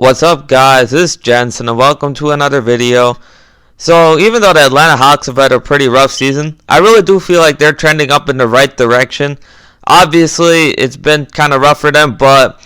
What's up, guys? This is Jensen and welcome to another video. So even though the Atlanta Hawks have had a pretty rough season, I really do feel like they're trending up in the right direction. Obviously it's been kind of rough for them, but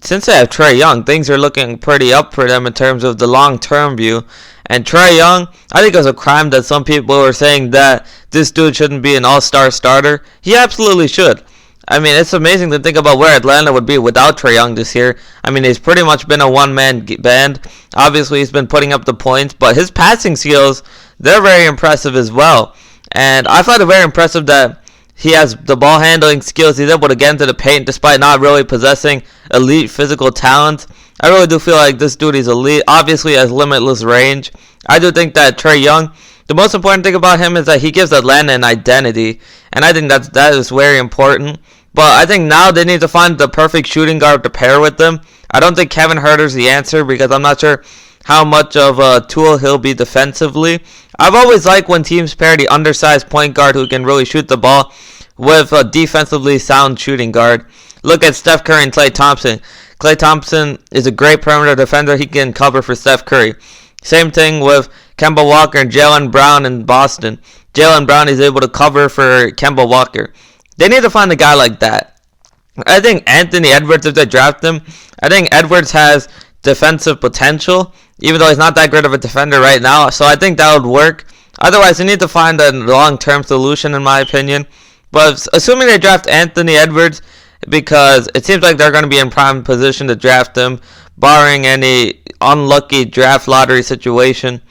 since they have Trae Young, things are looking pretty up for them in terms of the long-term view. And Trae Young, I think it was a crime that some people were saying that this dude shouldn't be an all-star starter. He absolutely should. I mean, it's amazing to think about where Atlanta would be without Trae Young this year. I mean, he's pretty much been a one-man band. Obviously, he's been putting up the points, but his passing skills, they're very impressive as well. And I find it very impressive that he has the ball handling skills. He's able to get into the paint despite not really possessing elite physical talent. I really do feel like this dude is elite. Obviously, has limitless range. I do think that Trae Young, the most important thing about him is that he gives Atlanta an identity. And I think that is very important. But I think now they need to find the perfect shooting guard to pair with them. I don't think Kevin Huerter's the answer because I'm not sure how much of a tool he'll be defensively. I've always liked when teams pair the undersized point guard who can really shoot the ball with a defensively sound shooting guard. Look at Steph Curry and Klay Thompson. Klay Thompson is a great perimeter defender. He can cover for Steph Curry. Same thing with Kemba Walker and Jaylen Brown in Boston. Jaylen Brown is able to cover for Kemba Walker. They need to find a guy like that. I think Anthony Edwards, if they draft him, I think Edwards has defensive potential, even though he's not that great of a defender right now. So I think that would work. Otherwise, they need to find a long-term solution, in my opinion. But assuming they draft Anthony Edwards, because it seems like they're going to be in prime position to draft him, barring any unlucky draft lottery situation.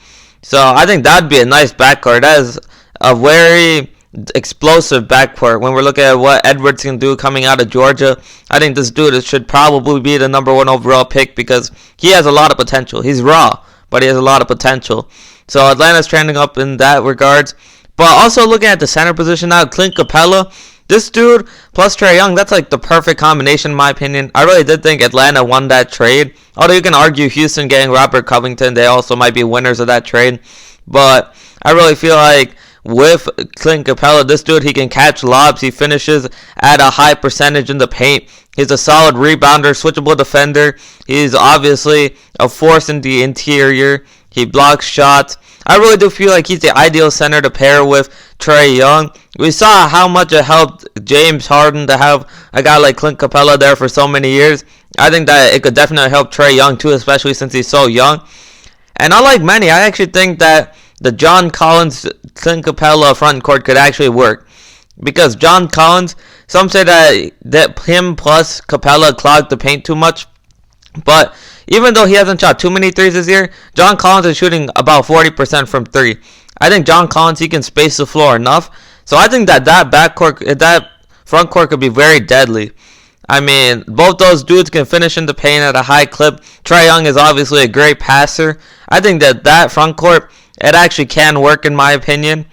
So I think that'd be a nice backcourt. That is a very explosive backcourt. When we're looking at what Edwards can do coming out of Georgia, I think this dude should probably be the #1 overall pick because he has a lot of potential. He's raw, but he has a lot of potential. So Atlanta's trending up in that regards. But also looking at the center position now, Clint Capella, this dude plus Trae Young, that's like the perfect combination in my opinion. I really did think Atlanta won that trade. Although you can argue Houston getting Robert Covington, they also might be winners of that trade. But I really feel like with Clint Capella, this dude, he can catch lobs. He finishes at a high percentage in the paint. He's a solid rebounder, switchable defender. He's obviously a force in the interior. He blocks shots. I really do feel like he's the ideal center to pair with Trae Young. We saw how much it helped James Harden to have a guy like Clint Capella there for so many years. I think that it could definitely help Trae Young too, especially since he's so young. And unlike many, I actually think that the John Collins, Clint Capella front court could actually work. Because John Collins, some say that him plus Capella clogged the paint too much. But even though he hasn't shot too many threes this year, John Collins is shooting about 40% from three. I think John Collins, he can space the floor enough. So I think that backcourt, that front court could be very deadly. I mean, both those dudes can finish in the paint at a high clip. Trae Young is obviously a great passer. I think that front court, it actually can work in my opinion.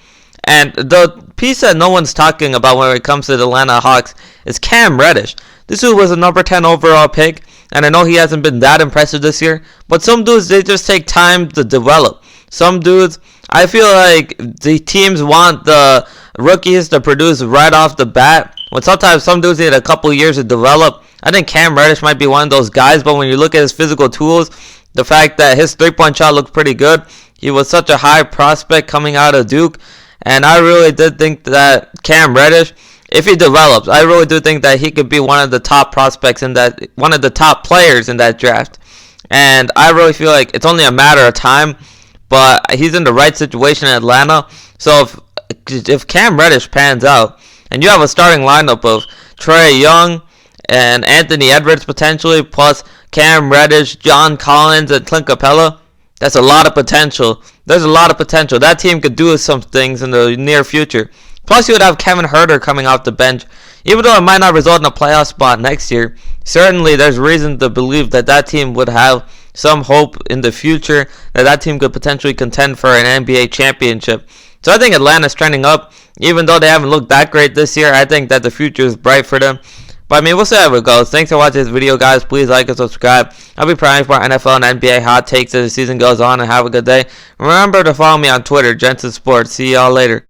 And the piece that no one's talking about when it comes to the Atlanta Hawks is Cam Reddish. This dude was a #10 overall pick, and I know he hasn't been that impressive this year, but some dudes, they just take time to develop. Some dudes, I feel like the teams want the rookies to produce right off the bat, but sometimes some dudes need a couple years to develop. I think Cam Reddish might be one of those guys, but when you look at his physical tools, the fact that his three-point shot looked pretty good, he was such a high prospect coming out of Duke, and I really did think that Cam Reddish, if he develops, I really do think that he could be one of the top prospects in that, one of the top players in that draft. And I really feel like it's only a matter of time, but he's in the right situation in Atlanta. So if Cam Reddish pans out, and you have a starting lineup of Trae Young and Anthony Edwards potentially, plus Cam Reddish, John Collins, and Clint Capella, that's a lot of potential. There's a lot of potential. That team could do some things in the near future. Plus, you would have Kevin Huerter coming off the bench. Even though it might not result in a playoff spot next year, certainly there's reason to believe that that team would have some hope in the future, that team could potentially contend for an NBA championship. So I think Atlanta's trending up. Even though they haven't looked that great this year, I think that the future is bright for them. But I mean, we'll see how it goes. Thanks for watching this video, guys. Please like and subscribe. I'll be providing for NFL and NBA hot takes as the season goes on, and have a good day. Remember to follow me on Twitter, Jensen Sports. See y'all later.